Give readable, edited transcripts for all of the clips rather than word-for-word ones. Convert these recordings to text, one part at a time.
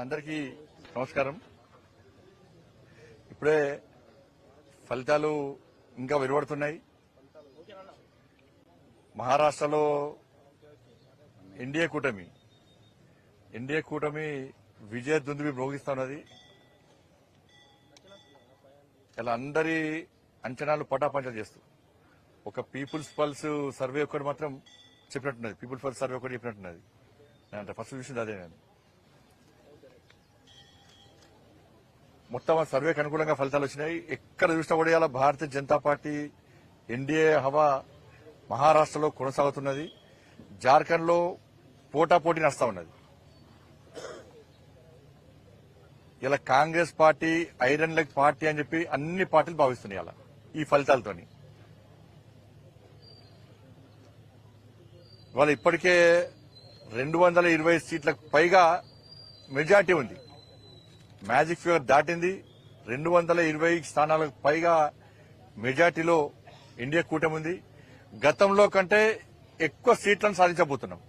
అందరికీ నమస్కారం. ఇప్పుడే ఫలితాలు ఇంకా వెలువడుతున్నాయి. మహారాష్ట్రలో ఎన్డీఏ కూటమి విజయ దుందుబి మ్రోగిస్తున్నది. ఇలా అందరి అంచనాలు పటాపంచలు చేస్తూ ఒక పీపుల్స్ పల్స్ సర్వే ఒకటి మాత్రం చెప్పినట్టున్నది. పీపుల్స్ పల్స్ సర్వే ఒకటి చెప్పినట్టున్నది. అంటే ఫస్ట్ చూసింది అదే. నేను మొత్తం ఆ సర్వేకి అనుకూలంగా ఫలితాలు వచ్చినాయి. ఎక్కడ చూసినా కూడా ఇలా భారతీయ జనతా పార్టీ ఎన్డీఏ హవా మహారాష్ట్రలో కొనసాగుతున్నది. జార్ఖండ్ లో పోటాపోటీ నడుస్తా ఉన్నది. ఇలా Congress party iron leg party అని చెప్పి అన్ని పార్టీలు భావిస్తున్నాయి అలా ఈ ఫలితాలతోని. ఇవాళ ఇప్పటికే 220 సీట్లకు పైగా మెజార్టీ ఉంది. మ్యాజిక్ ఫిగర్ దాటింది. 220 స్థానాలకు పైగా మెజార్టీలో ఇండియా కూటమి ఉంది. గతంలో కంటే ఎక్కువ సీట్లను సాధించబోతున్నాం.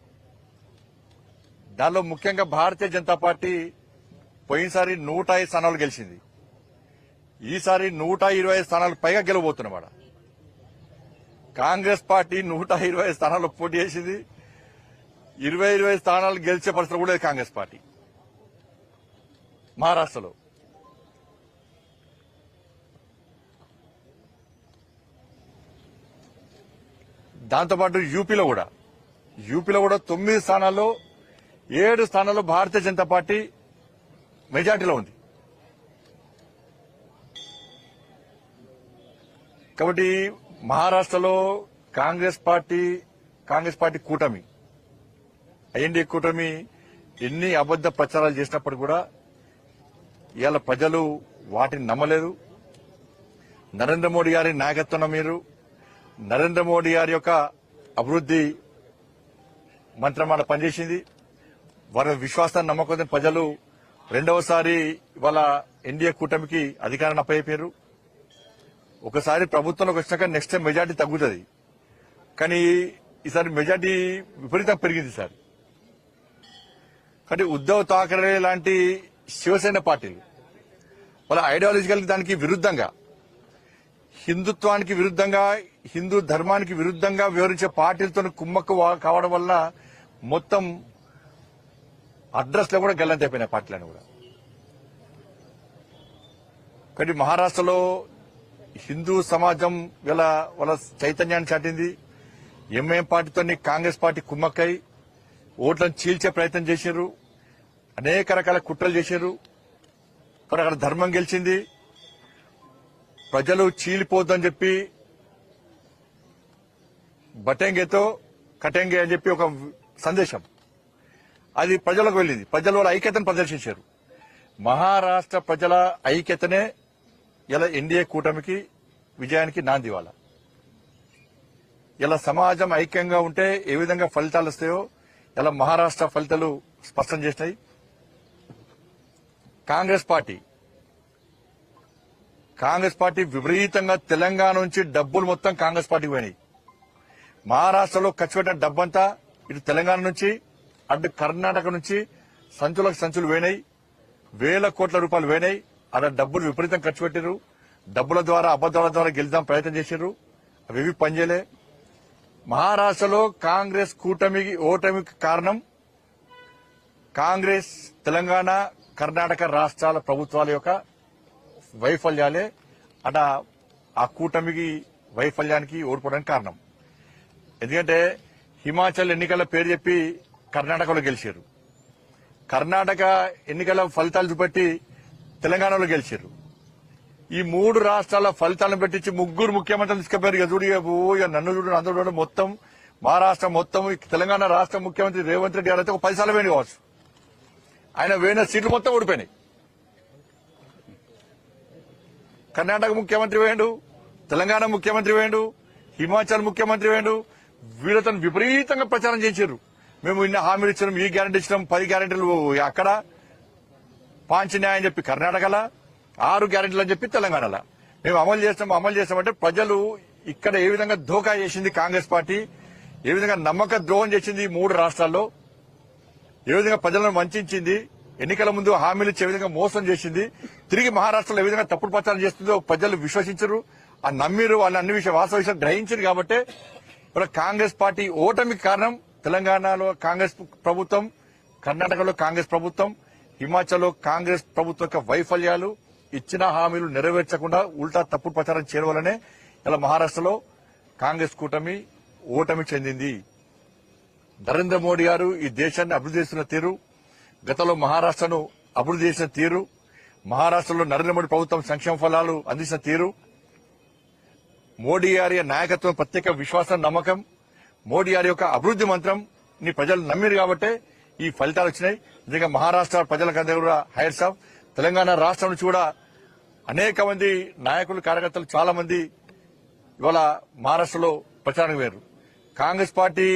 దానిలో ముఖ్యంగా భారతీయ జనతా పార్టీ పోయినసారి 105 స్థానాలు గెలిచింది. ఈసారి 125 స్థానాలకు పైగా గెలవబోతున్నమాట. కాంగ్రెస్ పార్టీ 120 స్థానాల్లో పోటీ చేసింది. 20 స్థానాలు గెలిచే పరిస్థితి కూడా లేదు కాంగ్రెస్ పార్టీ మహారాష్ట్రలో. దాంతోపాటు యూపీలో కూడా 9 స్థానాల్లో 7 స్థానాల్లో భారతీయ జనతా పార్టీ మెజార్టీలో ఉంది. కాబట్టి మహారాష్ట్రలో కాంగ్రెస్ పార్టీ కూటమి ఎన్డీఏ కూటమి ఎన్ని అబద్ద ప్రచారాలు చేసినప్పుడు కూడా ఇవాళ ప్రజలు వాటిని నమ్మలేదు. నరేంద్ర మోడీ గారి నాయకత్వం మీరు నరేంద్ర మోడీ గారి యొక్క అభివృద్ది మంత్రమాల పనిచేసింది. వారి విశ్వాసాన్ని నమ్మకం ప్రజలు రెండవసారి ఇవాళ ఎన్డీఏ కూటమికి అధికారాన్ని అప్పయ్యారు. ఒకసారి ప్రభుత్వంలోకి వచ్చినాక నెక్స్ట్ టైం మెజార్టీ తగ్గుతుంది. కానీ ఈసారి మెజార్టీ విపరీతంగా పెరిగింది సార్. కానీ ఉద్దవ్ ఠాకరే లాంటి శివసేన పార్టీలు వాళ్ళ ఐడియాలజికల్ దానికి విరుద్ధంగా, హిందుత్వానికి విరుద్ధంగా, హిందూ ధర్మానికి విరుద్ధంగా వివరించే పార్టీలతో కుమ్మక్కు కావడం వల్ల మొత్తం అడ్రస్ లో కూడా గల్లంత అయిపోయినాయి పార్టీలను కూడా. కానీ మహారాష్ట్రలో హిందూ సమాజం వాళ్ళ చైతన్యాన్ని చాటింది. ఎంఐఎం పార్టీతో కాంగ్రెస్ పార్టీ కుమ్మక్కై ఓట్లను చీల్చే ప్రయత్నం చేశారు. అనేక రకాల కుట్రలు చేశారు. కానీ అక్కడ ధర్మం గెలిచింది. ప్రజలు చీలిపోద్దని చెప్పి బటెంగేతో కటెంగే అని చెప్పి ఒక సందేశం అది ప్రజలకు వెళ్ళింది. ప్రజలు వాళ్ళ ఐక్యతను ప్రదర్శించారు. మహారాష్ట్ర ప్రజల ఐక్యతనే ఇలా ఎన్డీఏ కూటమికి విజయానికి నాంది. ఇలా సమాజం ఐక్యంగా ఉంటే ఏ విధంగా ఫలితాలు వస్తాయో ఇలా మహారాష్ట్ర ఫలితాలు స్పష్టం చేసినాయి. కాంగ్రెస్ పార్టీ విపరీతంగా తెలంగాణ నుంచి డబ్బులు మొత్తం కాంగ్రెస్ పార్టీకి పోయినాయి. మహారాష్ట్రలో ఖర్చు పెట్టిన డబ్బంతా ఇటు తెలంగాణ నుంచి అటు కర్ణాటక నుంచి సంచులు పోయినాయి. 1,000 కోట్ల రూపాయలు పోయినాయి. అలా డబ్బులు విపరీతం ఖర్చు పెట్టారు. డబ్బుల ద్వారా అబద్దాల ద్వారా గెలుద్దాం ప్రయత్నం చేశారు. అవి పనిచేయలే. మహారాష్ట్రలో కాంగ్రెస్ కూటమికి ఓటమికి కారణం కాంగ్రెస్ తెలంగాణ కర్ణాటక రాష్ట్రాల ప్రభుత్వాల యొక్క వైఫల్యాలే. ఆ కూటమికి వైఫల్యానికి ఓడిపోవడానికి కారణం. ఎందుకంటే హిమాచల్ ఎన్నికల పేరు చెప్పి కర్ణాటకలో గెలిచారు. కర్ణాటక ఎన్నికల ఫలితాలు చూపెట్టి తెలంగాణలో గెలిచారు. ఈ 3 రాష్ట్రాల ఫలితాలను పెట్టించి 3 ముఖ్యమంత్రులు తీసుకుపోయారు. ఇక చూడు, ఇక నన్ను చూడు, అందరూ చూడు, మొత్తం మహారాష్ట్ర మొత్తం తెలంగాణ రాష్ట్ర ముఖ్యమంత్రి రేవంత్ రెడ్డి గారు అయితే ఒక 10 సార్లు వేయండి కావచ్చు. ఆయన వేయిన సీట్లు మొత్తం ఓడిపోయినాయి. కర్ణాటక ముఖ్యమంత్రి వేయండు, తెలంగాణ ముఖ్యమంత్రి వేయండు, హిమాచల్ ముఖ్యమంత్రి వేయండు. వీళ్ళతో విపరీతంగా ప్రచారం చేశారు. మేము ఇన్ని హామీలు ఇచ్చినాం, ఈ గ్యారెంటీ ఇచ్చినాం, 10 గ్యారెంటీలు అక్కడ, 5 న్యాయం చెప్పి కర్ణాటకలా, 6 గ్యారెంటీలు అని చెప్పి తెలంగాణలో మేము అమలు చేస్తామంటే ప్రజలు ఇక్కడ ఏ విధంగా ధోకా చేసింది కాంగ్రెస్ పార్టీ, ఏ విధంగా నమ్మక ద్రోహం చేసింది 3 రాష్ట్రాల్లో, ఏ విధంగా ప్రజలను వంచింది, ఎన్నికల ముందు హామీలు ఇచ్చే విధంగా మోసం చేసింది. తిరిగి మహారాష్ట్రలో ఏ విధంగా తప్పుడు ప్రచారం చేస్తుందో ప్రజలు విశ్వసించరు, ఆ నమ్మిరు, వాళ్ళు అన్ని వాస్తవ విషయాలు గ్రహించారు. కాబట్టి ఇప్పుడు కాంగ్రెస్ పార్టీ ఓటమికి కారణం తెలంగాణలో కాంగ్రెస్ ప్రభుత్వం, కర్ణాటకలో కాంగ్రెస్ ప్రభుత్వం, హిమాచల్లో కాంగ్రెస్ ప్రభుత్వం యొక్క వైఫల్యాలు, ఇచ్చిన హామీలు నెరవేర్చకుండా ఉల్టా తప్పుడు ప్రచారం చేయడం వల్లనే ఇలా మహారాష్ట్రలో కాంగ్రెస్ కూటమి ఓటమి చెందింది. నరేంద్ర మోడీ గారు ఈ దేశాన్ని అభివృద్ధి చేస్తున్న తీరు, గతంలో మహారాష్ట్రను అభివృద్ధి చేసిన తీరు, మహారాష్ట్రలో నరేంద్ర మోడీ ప్రభుత్వం సంక్షేమ ఫలాలు అందించిన తీరు, మోడీ గారి నాయకత్వం ప్రత్యేక విశ్వాసం, నమ్మకం, మోడీ గారి యొక్క అభివృద్ధి మంత్రం ని ప్రజలు నమ్మిరు కాబట్టే ఈ ఫలితాలు వచ్చినాయి. నిజంగా మహారాష్ట్ర ప్రజలకందరూ కూడా హైర్స్ ఆఫ్. తెలంగాణ రాష్ట్రం నుంచి కూడా అనేక మంది నాయకులు, కార్యకర్తలు చాలా మంది ఇవాళ మహారాష్ట్రలో ప్రచారం వేరు. కాంగ్రెస్ పార్టీ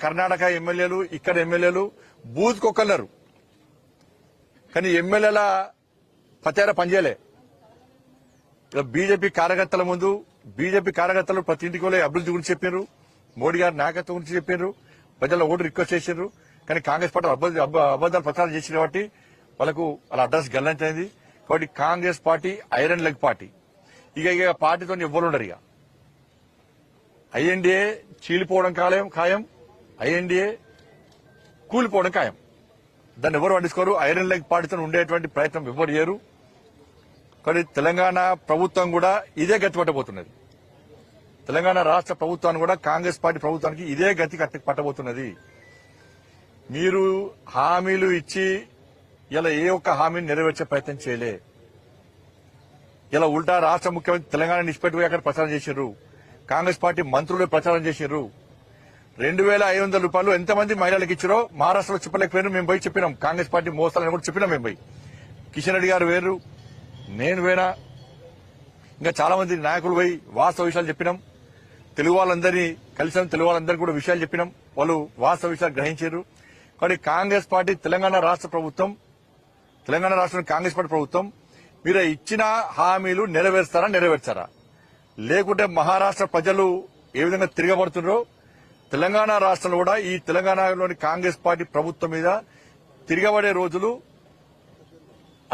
కర్ణాటక ఎమ్మెల్యేలు, ఇక్కడ ఎమ్మెల్యేలు బూత్కొక్కన్నారు, కానీ ఎమ్మెల్యేల ప్రచారం పనిచేయలే. బీజేపీ కార్యకర్తల ముందు బీజేపీ కార్యకర్తలు ప్రతి ఇంటికి అభివృద్ధి గురించి చెప్పారు, మోడీ గారి నాయకత్వం గురించి చెప్పారు, ప్రజల ఓటు రిక్వెస్ట్ చేశారు. కానీ కాంగ్రెస్ పార్టీ అబద్దాలు ప్రచారం చేసింది కాబట్టి వాళ్ళకు వాళ్ళ అడ్రస్ గల్లంతైంది. కాబట్టి Congress party iron leg party. ఇక పార్టీతో ఎవ్వరు ఉండరు. ఇక ఐఎన్డీఏ చీలిపోవడం ఖాయం, ఐఎన్డీఏ కూలిపోవడం ఖాయం. దాన్ని ఎవరు పట్టించుకోరు. ఐరన్ లెగ్ పార్టీతో ఉండేటువంటి ప్రయత్నం ఎవరు చేయరు. కానీ తెలంగాణ ప్రభుత్వం కూడా ఇదే గతి పట్టబోతున్నది. తెలంగాణ రాష్ట్ర ప్రభుత్వాన్ని కూడా కాంగ్రెస్ పార్టీ ప్రభుత్వానికి ఇదే గతి పట్టబోతున్నది. మీరు హామీలు ఇచ్చి ఇలా ఏ ఒక్క హామీని నెరవేర్చే ప్రయత్నం చేయలే. ఇలా ఉల్టా రాష్ట్ర ముఖ్యమంత్రి తెలంగాణ నిష్పెట్టుకుని అక్కడ ప్రచారం చేశారు. కాంగ్రెస్ పార్టీ మంత్రులు ప్రచారం చేశారు. 2,500 రూపాయలు ఎంతమంది మహిళలకు ఇచ్చారో మహారాష్ట్రలో చెప్పలేకపోయారు. మేము పోయి చెప్పినాం. కాంగ్రెస్ పార్టీ మోసాలని కూడా చెప్పినాం. మేము పోయి కిషన్ రెడ్డి గారు వేరు, నేను వేరా, ఇంకా చాలా మంది నాయకులు పోయి వాస్తవ విషయాలు చెప్పినాం. తెలుగు వాళ్ళందరినీ కలిసాం, తెలుగు వాళ్ళందరికీ కూడా విషయాలు చెప్పినాం. వాళ్ళు వాస్తవ విషయాలు గ్రహించారు. కానీ కాంగ్రెస్ పార్టీ తెలంగాణ రాష్ట్ర ప్రభుత్వం, తెలంగాణ రాష్ట్రంలో కాంగ్రెస్ పార్టీ ప్రభుత్వం మీరు ఇచ్చిన హామీలు నెరవేర్చారా? లేకుంటే మహారాష్ట్ర ప్రజలు ఏ విధంగా తిరగబడుతున్నారో తెలంగాణ రాష్ట్రంలో కూడా ఈ తెలంగాణలోని కాంగ్రెస్ పార్టీ ప్రభుత్వం మీద తిరగబడే రోజులు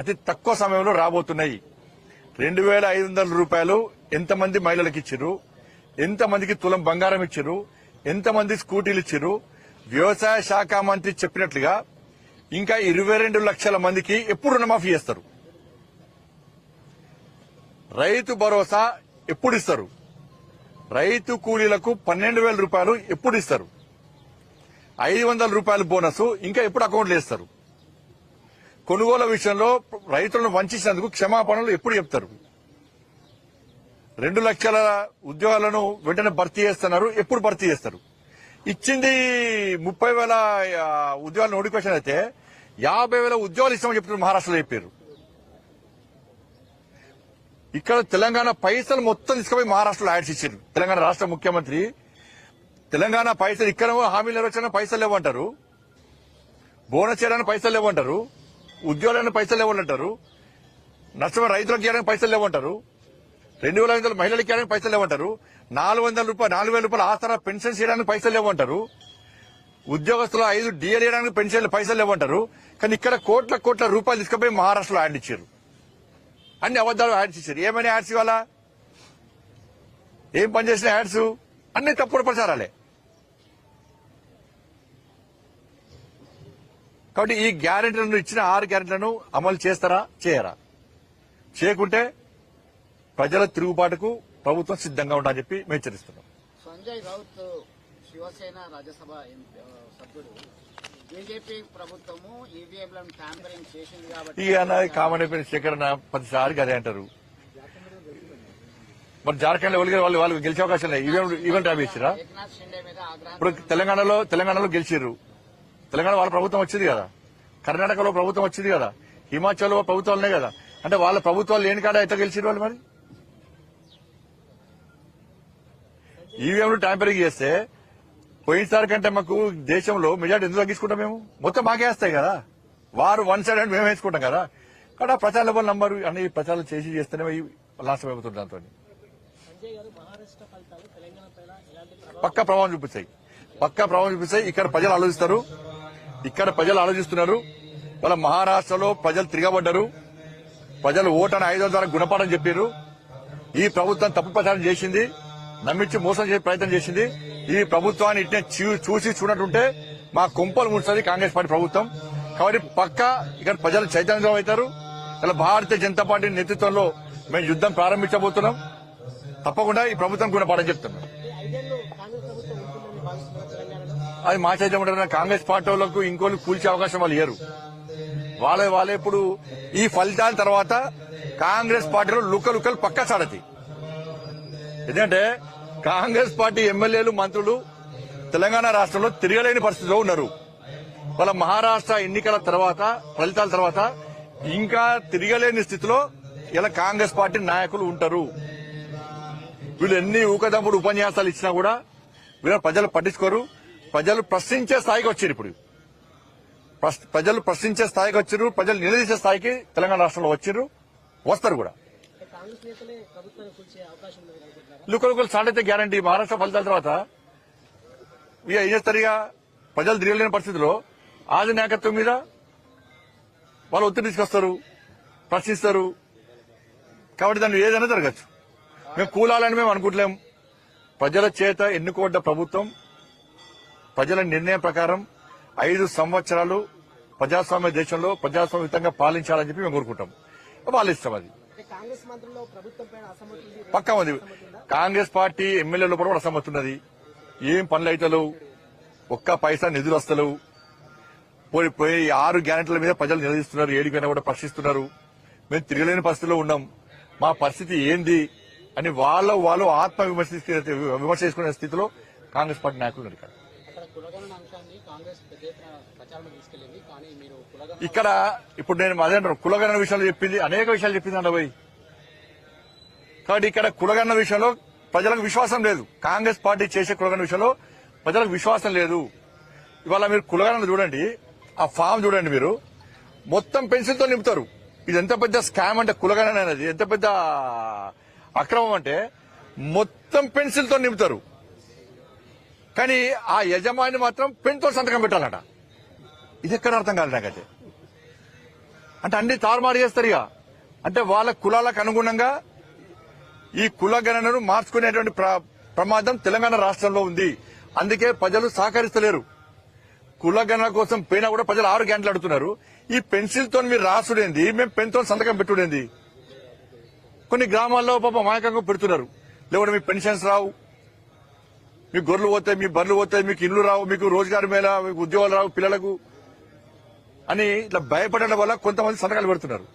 అతి తక్కువ సమయంలో రాబోతున్నాయి. 2,500 రూపాయలు ఎంతమంది మహిళలకు ఇచ్చారు, ఎంతమందికి తులం బంగారం ఇచ్చారు, ఎంతమంది స్కూటీలు ఇచ్చారు? వ్యవసాయ శాఖ మంత్రి చెప్పినట్లుగా ఇంకా 22 లక్షల మందికి ఎప్పుడు రుణమాఫీ చేస్తారు? రైతు భరోసా ఎప్పుడు ఇస్తారు? రైతు కూలీలకు 12,000 రూపాయలు ఎప్పుడు ఇస్తారు? 500 రూపాయల బోనస్ ఇంకా ఎప్పుడు అకౌంట్లో వేస్తారు? కొనుగోలు విషయంలో రైతులను వంచినందుకు క్షమాపణలు ఎప్పుడు చెప్తారు? 2 లక్షల ఉద్యోగాలను వెంటనే భర్తీ చేస్తున్నారు, ఎప్పుడు భర్తీ చేస్తారు? ఇచ్చింది 30,000 ఉద్యోగాల నోటిఫికేషన్ అయితే 50,000 ఉద్యోగాలు ఇస్తామని చెప్తున్నారు. మహారాష్ట్రలో చెప్పారు. ఇక్కడ తెలంగాణ పైసలు మొత్తం తీసుకుపోయి మహారాష్ట్రలో యాడ్స్ ఇచ్చారు. తెలంగాణ రాష్ట్ర ముఖ్యమంత్రి తెలంగాణ పైసలు ఇక్కడ హామీలు నెరవేర్చిన పైసలు లేవంటారు, బోనస్ చేయడానికి పైసలు లేవంటారు, ఉద్యోగాలకు పైసలు లేవంటారు, నష్టమైన రైతులకు చేయడానికి పైసలు లేవంటారు, 2,500 మహిళలకు చేయడానికి పైసలు లేవంటారు, 4,000 రూపాయలు ఆసరా పెన్షన్ చేయడానికి పైసలు లేవంటారు, ఉద్యోగస్తులు 5 డిఎల్ చేయడానికి పెన్షన్ పైసలు లేవంటారు. కానీ ఇక్కడ కోట్ల రూపాయలు తీసుకుపోయి మహారాష్ట్రలో యాడ్ ఇచ్చారు. అన్ని అబద్దాలు యాడ్స్ ఇచ్చారు. ఏమైనా యాడ్స్ ఇవ్వాలా? ఏం పనిచేసిన యాడ్స్ అన్ని తప్పుడు ప్రచారాలే. కాబట్టి ఈ గ్యారెంటీలను ఇచ్చిన 6 గ్యారెంటీలను అమలు చేస్తారా, చేయరా? చేయకుంటే ప్రజల తిరుగుబాటుకు ప్రభుత్వం సిద్ధంగా ఉండాలని చెప్పి మేము హెచ్చరిస్తున్నాం. సంజయ్ రౌత్ శివసేన రాజ్యసభ సభ్యుడు బీజేపీ ప్రభుత్వము ఈవీఎంలను ట్యాంపరింగ్ చేసింది కాబట్టి ఇక కామన్ అయిపోయిన సేకరణ 10 అదే అంటారు. మరి జార్ఖండ్ లో వాళ్ళు గెలిచే అవకాశం లేదు. ఈవెంట్ ట్యాబ్ ఇచ్చిరా? ఏక్నాథ్ షిండే మీద ఇప్పుడు తెలంగాణలో గెలిచిర్రు. తెలంగాణ వాళ్ళ ప్రభుత్వం వచ్చింది కదా, కర్ణాటకలో ప్రభుత్వం వచ్చింది కదా, హిమాచల్లో ప్రభుత్వాలనే కదా. అంటే వాళ్ళ ప్రభుత్వాలు లేని కాడ ఎట్లా గెలిచిరు వాళ్ళు? మరి ఈవీఎంలు ట్యాంపరింగ్ చేస్తే పోయినసారి కంటే మాకు దేశంలో మెజార్టీ ఎందుకు తగ్గించుకుంటాం? మేము మొత్తం మాకేస్తాయి కదా, వారు 1 సైడ్ అంటే మేము వేసుకుంటాం కదా. కాబట్టి ప్రచార లెవెల్ నంబరు అన్ని ప్రచారాలు చేస్తేనే లాస్ట్ అయిపోతుంది. దాంతో పక్కా ప్రభావం చూపిస్తాయి. ఇక్కడ ప్రజలు ఆలోచిస్తున్నారు. వాళ్ళ మహారాష్ట్రలో ప్రజలు తిరగబడ్డారు. ప్రజలు ఓటని 500 ద్వారా గుణపాఠం చెప్పారు. ఈ ప్రభుత్వం తప్పు ప్రచారం చేసింది, నమ్మించి మోసం చేసే ప్రయత్నం చేసింది. ఈ ప్రభుత్వాన్ని ఇట్నే చూసి చూడటుంటే మా కొంపలు ముంచుతుంది కాంగ్రెస్ పార్టీ ప్రభుత్వం. కాబట్టి పక్కా ఇక్కడ ప్రజలు చైతన్యం అవుతారు. ఇలా భారతీయ జనతా పార్టీ నేతృత్వంలో మేము యుద్దం ప్రారంభించబోతున్నాం. తప్పకుండా ఈ ప్రభుత్వం గుణపాఠం చెప్తున్నాం. అది మా చైతన్యం. కాంగ్రెస్ పార్టీ వాళ్ళకు ఇంకోళ్ళు కూల్చే అవకాశం వాళ్ళు లేరు. వాళ్ళే ఇప్పుడు ఈ ఫలితాల తర్వాత కాంగ్రెస్ పార్టీలో లుక్కలు పక్కా చాడతి. ఎందుకంటే కాంగ్రెస్ పార్టీ ఎమ్మెల్యేలు మంత్రులు తెలంగాణ రాష్ట్రంలో తిరగలేని పరిస్థితిలో ఉన్నారు. వాళ్ళ మహారాష్ట్ర ఎన్నికల తర్వాత ఫలితాల తర్వాత ఇంకా తిరగలేని స్థితిలో ఇలా కాంగ్రెస్ పార్టీ నాయకులు ఉంటారు. వీళ్ళు ఎన్ని ఊకదమ్ముడు ఉపన్యాసాలు ఇచ్చినా కూడా వీళ్ళ ప్రజలు పట్టించుకోరు. ప్రజలు ప్రశ్నించే స్థాయికి వచ్చారు. ఇప్పుడు ప్రజలు ప్రశ్నించే స్థాయికి వచ్చారు. ప్రజలు నిలదీసే స్థాయికి తెలంగాణ రాష్ట్రంలో వచ్చారు, వస్తారు కూడా. లుకలు సాడైతే గ్యారంటీ. మహారాష్ట్ర ఫలితాల తర్వాత ఇక ఏం చేస్తారు? ఇక ప్రజలు తిరగలేని పరిస్థితిలో ఆది నాయకత్వం మీద వాళ్ళు ఒత్తిడి తీసుకొస్తారు, ప్రశ్నిస్తారు. కాబట్టి దాన్ని ఏదైనా జరగచ్చు. మేము కూలాలని మేము అనుకుంటలేం. ప్రజల చేత ఎన్నుకోబడ్డ ప్రభుత్వం ప్రజల నిర్ణయం ప్రకారం 5 సంవత్సరాలు ప్రజాస్వామ్య దేశంలో ప్రజాస్వామ్యయుతంగా పాలించాలని చెప్పి మేము కోరుకుంటాం. వాళ్ళు ఇష్టం. అది పక్కా ఉంది. కాంగ్రెస్ పార్టీ ఎమ్మెల్యేల కూడా అసమ్మతి ఉన్నది. ఏం పనులు అయితలేవు, ఒక్క పైసా నిధులు వస్తలేవు. పోయి 6 గ్యారెంటీల మీద ప్రజలు నిలదీస్తున్నారు, 7 పైన కూడా ప్రశ్నిస్తున్నారు. మేము తిరగలేని పరిస్థితిలో ఉన్నాం, మా పరిస్థితి ఏంది అని వాళ్ళు ఆత్మ విమర్శ చేసుకునే స్థితిలో కాంగ్రెస్ పార్టీ నాయకులు ఉన్నారు. ఇక్కడ ఇప్పుడు నేను అదే కులగణన విషయాలు చెప్పింది, అనేక విషయాలు చెప్పింది అంట పోయి. కాబట్టి ఇక్కడ కులగణన విషయంలో ప్రజలకు విశ్వాసం లేదు. కాంగ్రెస్ పార్టీ చేసే కులగణన విషయంలో ప్రజలకు విశ్వాసం లేదు. ఇవాళ మీరు కులగణన చూడండి, ఆ ఫామ్ చూడండి, మీరు మొత్తం పెన్సిల్తో నింపుతారు. ఇది ఎంత పెద్ద స్కామ్ అంటే కులగణన అనేది ఎంత పెద్ద అక్రమం అంటే మొత్తం పెన్సిల్తో నింపుతారు. కానీ ఆ యజమాని మాత్రం పెన్తో సంతకం పెట్టాలట. ఇది ఎక్కడ అర్థం కాదు నాకైతే. అంటే అన్ని తారుమారు చేస్తారు. ఇక అంటే వాళ్ళ కులాలకు అనుగుణంగా ఈ కుల గణనను మార్చుకునేటువంటి ప్రమాదం తెలంగాణ రాష్ట్రంలో ఉంది. అందుకే ప్రజలు సహకరిస్తలేరు. కుల గణన కోసం పోయినా కూడా ప్రజలు 6 గంటలు అడుగుతున్నారు. ఈ పెన్సిల్తో మీరు రాసుడేంది, మేము పెన్తో సంతకం పెట్టుడేంది. కొన్ని గ్రామాల్లో పాపం మాయకంగా పెడుతున్నారు. లేకుంటే మీకు పెన్షన్స్ రావు, మీకు గొర్రెలు పోతాయి, మీ బర్రెలు పోతాయి, మీకు ఇల్లు రావు, మీకు రోజుగారి మేళ, మీకు ఉద్యోగాలు రావు పిల్లలకు అని ఇట్లా భయపడడం వల్ల కొంతమంది సంతకాలు పెడుతున్నారు.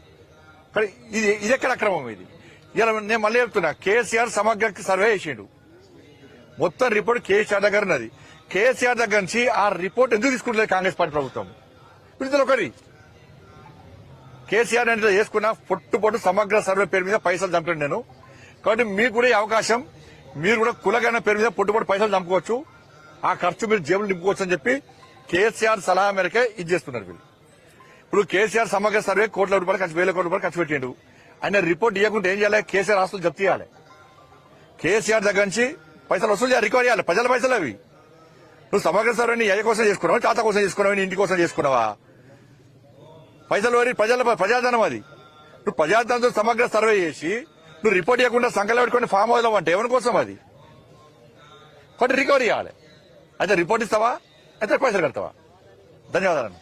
కానీ ఇది ఎక్కడ అక్రమం? ఇది ఇలా నేను మళ్ళీ చెప్తున్నా, కేసీఆర్ సమగ్ర సర్వే చేసిండు. మొత్తం రిపోర్ట్ కేసీఆర్ దగ్గర ఉన్నది. కేసీఆర్ దగ్గర నుంచి ఆ రిపోర్ట్ ఎందుకు తీసుకుంటలేదు కాంగ్రెస్ పార్టీ ప్రభుత్వం? వీళ్ళతో ఒకరి కేసీఆర్ అంటే చేసుకున్న పొట్టు సమగ్ర సర్వే పేరు మీద పైసలు చంపాను నేను. కాబట్టి మీకు కూడా ఈ అవకాశం, మీరు కూడా కులగణన పేరు మీద పొట్టు పైసలు చంపుకోవచ్చు, ఆ ఖర్చు మీరు జేబులు నింపుకోవచ్చు అని చెప్పి కేసీఆర్ సలహా మేరకే ఇది చేస్తున్నారు వీళ్ళు. ఇప్పుడు కేసీఆర్ సమగ్ర సర్వే కోట్ల రూపాయలు వేల కోట్ల రూపాయలు ఖర్చు పెట్టిండు. ఆయన రిపోర్ట్ ఇవ్వకుంటే ఏం చేయాలి? కేసీఆర్ ఆస్తులు జప్తు చేయాలి. కేసీఆర్ దగ్గర నుంచి పైసలు వసూలు చేయాలి, రికవర్ చేయాలి. ప్రజల పైసలు అవి. నువ్వు సమగ్ర సర్వేని అయ్య కోసం చేసుకున్నావా, తాత కోసం చేసుకున్నావా, నీ ఇంటి కోసం చేసుకున్నావా? పైసలు వరి ప్రజాధనం అది. నువ్వు ప్రజాధనంతో సమగ్ర సర్వే చేసి నువ్వు రిపోర్ట్ ఇవ్వకుండా సంఖ్యలో పెట్టుకుని ఫామ్ హౌస్ అంటే ఎవరి కోసం అది? కాబట్టి రికవరీ చేయాలి. అయితే రిపోర్ట్ ఇస్తావా, అయితే పైసలు కడతావా? ధన్యవాదాలు.